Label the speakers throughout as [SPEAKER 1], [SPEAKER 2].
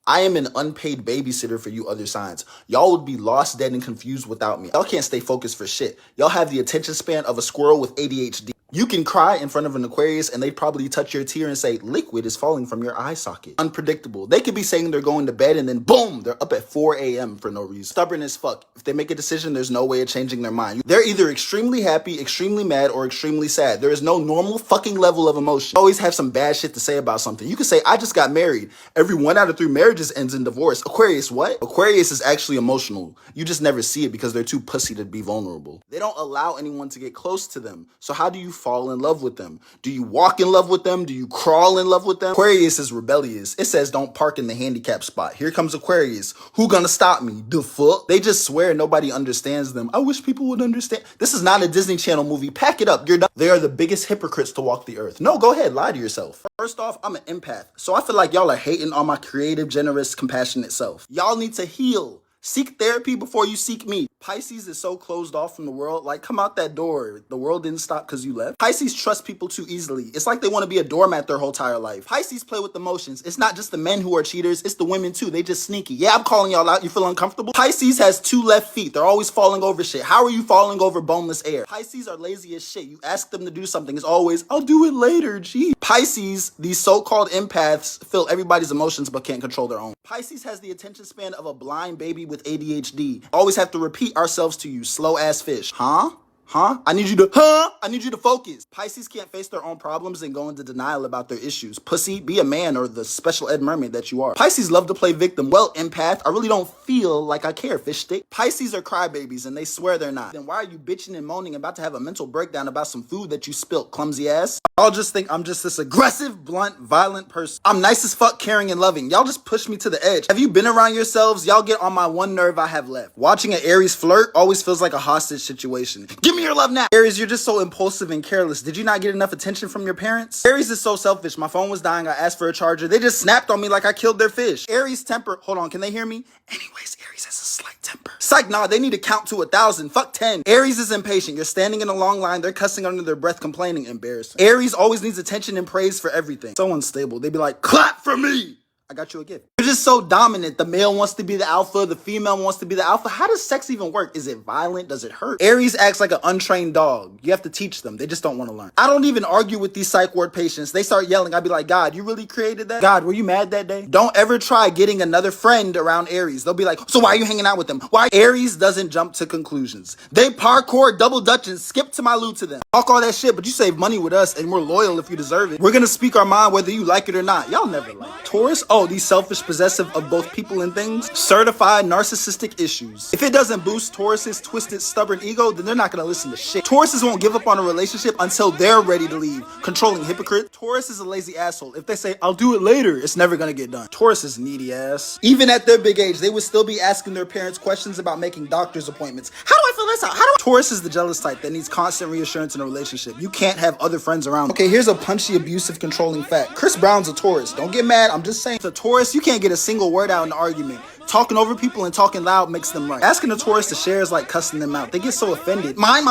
[SPEAKER 1] I am an unpaid babysitter for you other signs. Y'all would be lost, dead, and confused without me. Y'all can't stay focused for shit. Y'all have the attention span of a squirrel with ADHD. You can cry in front of an Aquarius and they'd probably touch your tear and say, liquid is falling from your eye socket. Unpredictable. They could be saying they're going to bed and then boom, they're up at 4 a.m. for no reason. Stubborn as fuck. If they make a decision, there's no way of changing their mind. They're either extremely happy, extremely mad, or extremely sad. There is no normal fucking level of emotion. Always have some bad shit to say about something. You can say, I just got married. Every 1 out of 3 marriages ends in divorce. Aquarius, what? Aquarius is actually emotional. You just never see it because they're too pussy to be vulnerable. They don't allow anyone to get close to them. So how do you fall in love with them? Do you walk in love with them? Do you crawl in love with them? Aquarius is rebellious. It says don't park in the handicap spot. Here comes Aquarius. Who gonna stop me? The fuck? They just swear nobody understands them. I wish people would understand. This is not a Disney Channel movie. Pack it up. You're done. They are the biggest hypocrites to walk the earth. No, go ahead. Lie to yourself. First off, I'm an empath. So I feel like y'all are hating on my creative, generous, compassionate self. Y'all need to heal. Seek therapy before you seek me. Pisces is so closed off from the world. Like, come out that door. The world didn't stop because you left. Pisces trust people too easily. It's like they want to be a doormat their whole entire life. Pisces play with emotions. It's not just the men who are cheaters. It's the women too. They just sneaky. Yeah, I'm calling y'all out. You feel uncomfortable? Pisces has 2 left feet. They're always falling over shit. How are you falling over boneless air? Pisces are lazy as shit. You ask them to do something. It's always, I'll do it later. Gee. Pisces, these so-called empaths, feel everybody's emotions but can't control their own. Pisces has the attention span of a blind baby with ADHD. Always have to repeat ourselves to you, slow ass fish. Huh? I need you to focus. Pisces can't face their own problems and go into denial about their issues. Pussy, be a man or the special ed mermaid that you are. Pisces love to play victim. Well, empath, I really don't feel like I care, fish stick. Pisces are crybabies and they swear they're not. Then why are you bitching and moaning about to have a mental breakdown about some food that you spilt, clumsy ass? Y'all just think I'm just this aggressive, blunt, violent person. I'm nice as fuck, caring and loving. Y'all just push me to the edge. Have you been around yourselves? Y'all get on my one nerve I have left. Watching an Aries flirt always feels like a hostage situation. Give me your love now. Aries, you're just so impulsive and careless. Did you not get enough attention from your parents? Aries is so selfish. My phone was dying. I asked for a charger. They just snapped on me like I killed their fish. Aries temper. Hold on, can they hear me? Anyways, Aries has a slight temper. Psych, nah, they need to count to 1,000. Fuck 10. Aries is impatient. You're standing in a long line. They're cussing under their breath, complaining. Embarrassing. Aries always needs attention and praise for everything. So unstable. They be like, clap for me. I got you a gift. You're just so dominant. The male wants to be the alpha. The female wants to be the alpha. How does sex even work? Is it violent? Does it hurt? Aries acts like an untrained dog. You have to teach them. They just don't want to learn. I don't even argue with these psych ward patients. They start yelling. I'd be like, God, you really created that? God, were you mad that day? Don't ever try getting another friend around Aries. They'll be like, so why are you hanging out with them? Why? Aries doesn't jump to conclusions. They parkour, double dutch, and skip to my loot to them. Talk all that shit, but you save money with us and we're loyal if you deserve it. We're gonna speak our mind whether you like it or not. Y'all never like Taurus. Oh, these selfish, possessive of both people and things. Certified narcissistic issues. If it doesn't boost Taurus's twisted, stubborn ego, then they're not gonna listen to shit. Tauruses won't give up on a relationship until they're ready to leave. Controlling hypocrite. Taurus is a lazy asshole. If they say, I'll do it later, it's never gonna get done. Taurus is needy ass. Even at their big age, they would still be asking their parents questions about making doctor's appointments. How do I fill this out? Taurus is the jealous type that needs constant reassurance in a relationship. You can't have other friends around. Okay, here's a punchy, abusive, controlling fact. Chris Brown's a Taurus. Don't get mad. I'm just saying. It's a Taurus, you can't get a single word out in an argument. Talking over people and talking loud makes them right. Asking a Taurus to share is like cussing them out. They get so offended. Mine.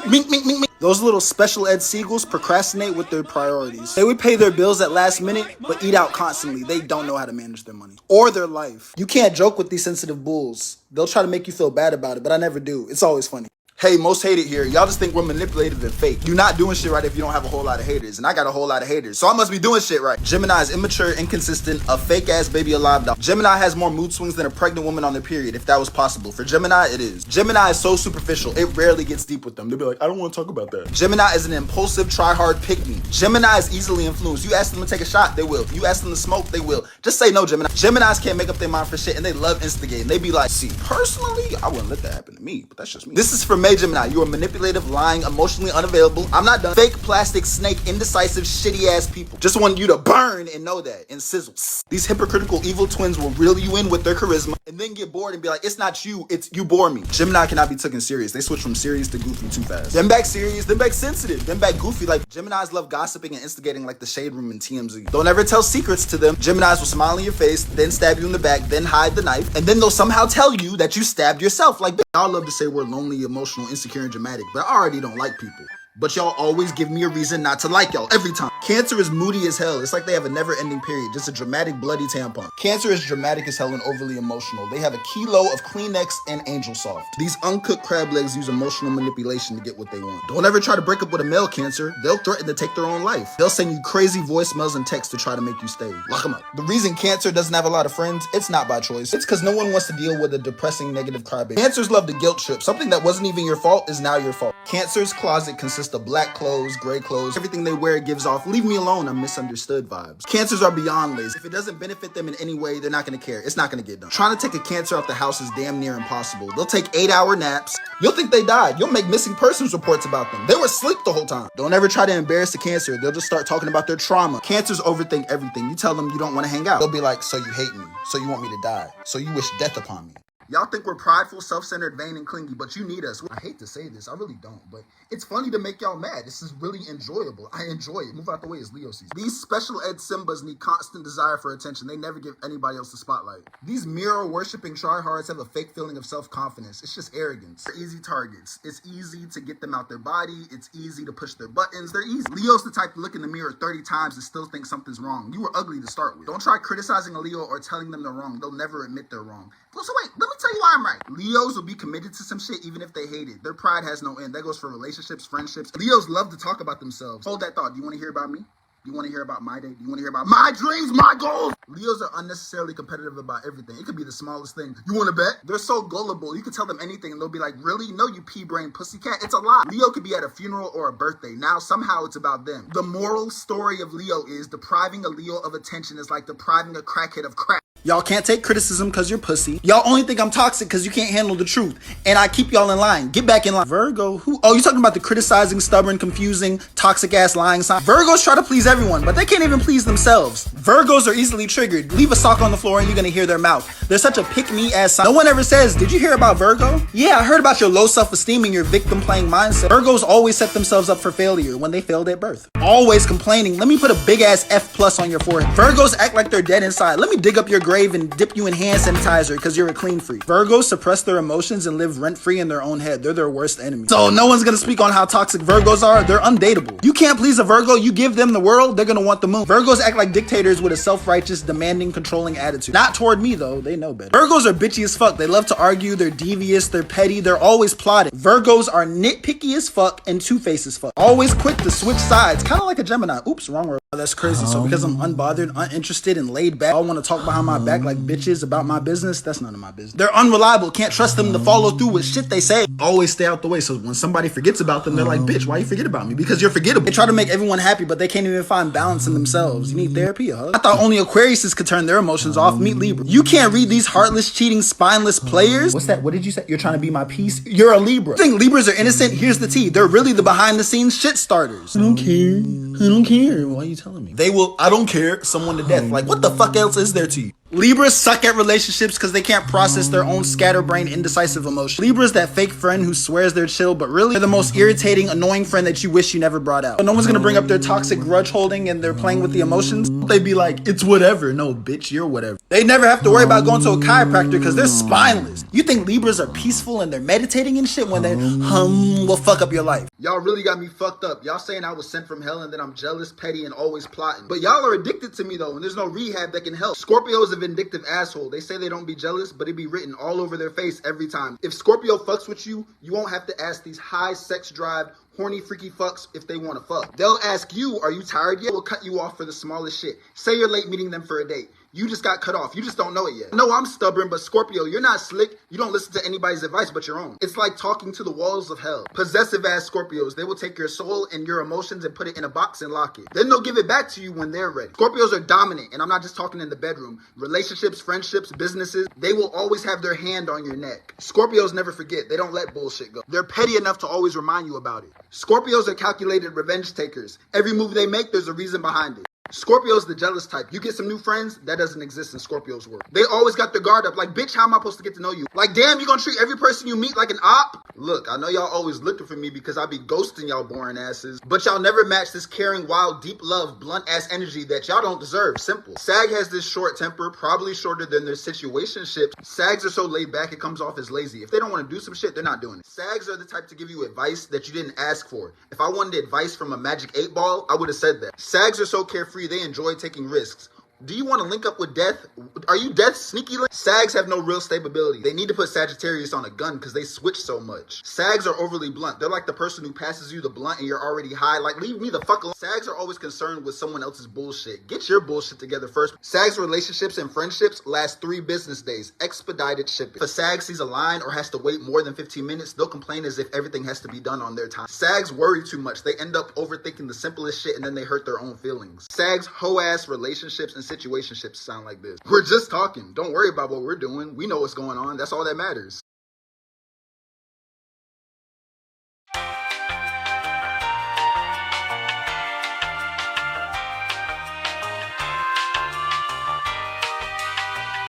[SPEAKER 1] Mink. Those little special ed seagulls procrastinate with their priorities. They would pay their bills at last minute, but eat out constantly. They don't know how to manage their money or their life. You can't joke with these sensitive bulls. They'll try to make you feel bad about it, but I never do. It's always funny. Hey, most hated here. Y'all just think we're manipulative and fake. You're not doing shit right if you don't have a whole lot of haters. And I got a whole lot of haters. So I must be doing shit right. Gemini is immature, inconsistent, a fake ass baby alive dog. Gemini has more mood swings than a pregnant woman on their period, if that was possible. For Gemini, it is. Gemini is so superficial, it rarely gets deep with them. They'll be like, I don't want to talk about that. Gemini is an impulsive, try-hard pick-me. Gemini is easily influenced. You ask them to take a shot, they will. You ask them to smoke, they will. Just say no, Gemini. Geminis can't make up their mind for shit, and they love instigating. They be like, see, personally, I wouldn't let that happen to me, but that's just me. This is for May Gemini. You are manipulative, lying, emotionally unavailable. I'm not done. Fake, plastic, snake, indecisive, shitty ass people. Just want you to burn and know that and sizzle. These hypocritical evil twins will reel you in with their charisma and then get bored and be like, it's not you, it's you bore me. Gemini cannot be taken serious. They switch from serious to goofy too fast. Then back serious, then back sensitive, then back goofy. Like Geminis love gossiping and instigating like the Shade Room and TMZ. Don't ever tell secrets to them. Geminis will smile in your face, then stab you in the back, then hide the knife, and then they'll somehow tell you that you stabbed yourself. Like, y'all love to say we're lonely, emotional, insecure, and dramatic, but I already don't like people. But y'all always give me a reason not to like y'all every time. Cancer is moody as hell. It's like they have a never-ending period, just a dramatic bloody tampon. Cancer is dramatic as hell and overly emotional. They have a kilo of Kleenex and Angel Soft. These uncooked crab legs use emotional manipulation to get what they want. Don't ever try to break up with a male Cancer. They'll threaten to take their own life. They'll send you crazy voicemails and texts to try to make you stay. Lock them up. The reason Cancer doesn't have a lot of friends, it's not by choice. It's because no one wants to deal with a depressing negative crybaby. Cancers love the guilt trip. Something that wasn't even your fault is now your fault. Cancer's closet consists of black clothes, gray clothes. Everything they wear gives off, leave me alone, I'm misunderstood vibes. Cancers are beyond lazy. If it doesn't benefit them in any way, they're not gonna care. It's not gonna get done. Trying to take a Cancer out the house is damn near impossible. They'll take 8-hour naps. You'll think they died. You'll make missing persons reports about them. They were asleep the whole time. Don't ever try to embarrass a Cancer. They'll just start talking about their trauma. Cancers overthink everything. You tell them you don't want to hang out. They'll be like, so you hate me. So you want me to die. So you wish death upon me. Y'all think we're prideful, self-centered, vain, and clingy, but you need us. I hate to say this, I really don't, but it's funny to make y'all mad. This is really enjoyable. I enjoy it. Move out the way, it's Leo season. These special ed Simbas need constant desire for attention. They never give anybody else the spotlight. These mirror-worshipping tryhards have a fake feeling of self-confidence. It's just arrogance. They're easy targets. It's easy to get them out their body. It's easy to push their buttons. They're easy. Leo's the type to look in the mirror 30 times and still think something's wrong. You were ugly to start with. Don't try criticizing a Leo or telling them they're wrong. They'll never admit they're wrong. So wait, let me tell you why I'm right. Leos will be committed to some shit even if they hate it. Their pride has no end. That goes for relationships, friendships. Leos love to talk about themselves. Hold that thought. Do you want to hear about me? Do you want to hear about my day? Do you want to hear about my dreams, my goals? Leos are unnecessarily competitive about everything. It could be the smallest thing. You want to bet? They're so gullible. You can tell them anything and they'll be like, really? No, you pea-brain pussycat. It's a lie. Leo could be at a funeral or a birthday. Now somehow it's about them. The moral story of Leo is depriving a Leo of attention is like depriving a crackhead of crack. Y'all can't take criticism because you're pussy. Y'all only think I'm toxic because you can't handle the truth. And I keep y'all in line. Get back in line. Virgo, who? Oh, you talking about the criticizing, stubborn, confusing, toxic-ass lying sign? Virgos try to please everyone, but they can't even please themselves. Virgos are easily triggered. Leave a sock on the floor and you're gonna hear their mouth. They're such a pick-me-ass sign. No one ever says, did you hear about Virgo? Yeah, I heard about your low self-esteem and your victim-playing mindset. Virgos always set themselves up for failure when they failed at birth. Always complaining. Let me put a big-ass F+ on your forehead. Virgos act like they're dead inside. Let me dig up your grave and dip you in hand sanitizer because you're a clean freak. Virgos suppress their emotions and live rent-free in their own head. They're their worst enemy. So no one's gonna speak on how toxic Virgos are. They're undateable. You can't please a Virgo. You give them the world, they're gonna want the moon. Virgos act like dictators with a self-righteous, demanding, controlling attitude. Not toward me though. They know better. Virgos are bitchy as fuck. They love to argue. They're devious. They're petty. They're always plotting. Virgos are nitpicky as fuck and two-faced as fuck. Always quick to switch sides. Kind of like a Gemini. Oops, wrong word. Oh, that's crazy. So because I'm unbothered, uninterested, and laid back, I want to talk behind my back like bitches about my business. That's none of my business. They're unreliable. Can't trust them to follow through with shit they say. Always stay out the way. So when somebody forgets about them, they're like, bitch, why you forget about me? Because you're forgettable. They try to make everyone happy, but they can't even find balance in themselves. You need therapy, huh? I thought only Aquariuses could turn their emotions off. Meet Libra. You can't read these heartless, cheating, spineless players. What's that? What did you say? You're trying to be my piece? You're a Libra. You think Libras are innocent? Here's the tea. They're really the behind-the-scenes shit starters. I don't care. I don't care. Why are you telling me? They will, I don't care, someone to death. Like, what the fuck else is there to you? Libras suck at relationships because they can't process their own scatterbrained, indecisive emotion. Libras that fake friend who swears they're chill, but really they're the most irritating, annoying friend that you wish you never brought out. But no one's gonna bring up their toxic grudge holding and they're playing with the emotions. They'd be like, it's whatever. No, bitch, you're whatever. They never have to worry about going to a chiropractor because they're spineless. You think Libras are peaceful and they're meditating and shit when they will fuck up your life. Y'all really got me fucked up. Y'all saying I was sent from hell and that I'm jealous, petty, and always plotting. But y'all are addicted to me though, and there's no rehab that can help. Scorpio is a vindictive asshole. They say they don't be jealous, but it be written all over their face every time. If Scorpio fucks with you, you won't have to ask these high sex drive, horny freaky fucks if they want to fuck. They'll ask you, are you tired yet? We'll cut you off for the smallest shit. Say you're late meeting them for a date. You just got cut off. You just don't know it yet. No, I'm stubborn, but Scorpio, you're not slick. You don't listen to anybody's advice but your own. It's like talking to the walls of hell. Possessive ass Scorpios, they will take your soul and your emotions and put it in a box and lock it. Then they'll give it back to you when they're ready. Scorpios are dominant, and I'm not just talking in the bedroom. Relationships, friendships, businesses, they will always have their hand on your neck. Scorpios never forget. They don't let bullshit go. They're petty enough to always remind you about it. Scorpios are calculated revenge takers. Every move they make, there's a reason behind it. Scorpio's the jealous type. You get some new friends, that doesn't exist in Scorpio's world. They always got their guard up. Like, bitch, how am I supposed to get to know you? Like, damn, you gonna treat every person you meet like an op? Look, I know y'all always looking for me because I be ghosting y'all boring asses, but y'all never match this caring, wild, deep love, blunt ass energy that y'all don't deserve. Simple. Sag has this short temper, probably shorter than their situationships. Sags are so laid back, it comes off as lazy. If they don't want to do some shit, they're not doing it. Sags are the type to give you advice that you didn't ask for. If I wanted advice from a magic 8-ball, I would have said that. Sags are so carefree, they enjoy taking risks. Do you want to link up with death? Are you death sneaky? Sags have no real stability. They need to put Sagittarius on a gun because they switch so much. Sags are overly blunt. They're like the person who passes you the blunt and you're already high. Like, leave me the fuck alone. Sags are always concerned with someone else's bullshit. Get your bullshit together first. Sags relationships and friendships last 3 business days. Expedited shipping. If a Sag sees a line or has to wait more than 15 minutes, they'll complain as if everything has to be done on their time. Sags worry too much. They end up overthinking the simplest shit and then they hurt their own feelings. Sags hoe-ass relationships and situationships sound like this. We're just talking. Don't worry about what we're doing. We know what's going on. That's all that matters.